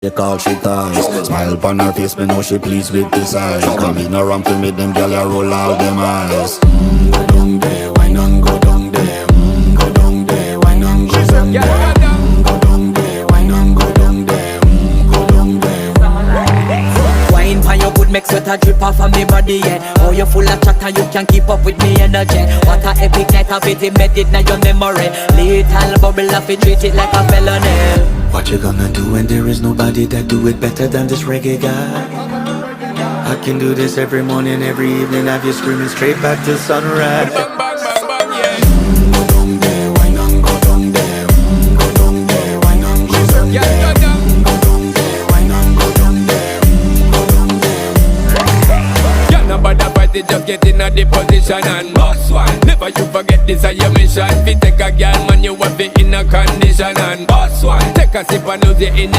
They call she ties. Smile upon her face, me know she pleased with this eyes. Come in around to me, them gyal a roll out them eyes. Go down there, why not go down there? Go down there, why not go down there? Go down there, why not go down there? Go down there. Wine pan your good make sweat a drip off of me body, yeah. Oh, you full of chatter, you can keep up with me energy. What a epic night of it, embedded now your memory. Little bubble of it, treat it like a felony. What you gonna do when there is nobody that do it better than this reggae guy? I can do this every morning, every evening, have you screaming straight back to sunrise. Go down there, why not go down there? Go down there, why not go down there? Go down there, why not go down there? Go down there. Yeah, nobody fight it, just get in a the position and boss one. Never you forget this is your mission. If you take a girl, man, you want it in a condition and boss one. Take a sip and lose it in the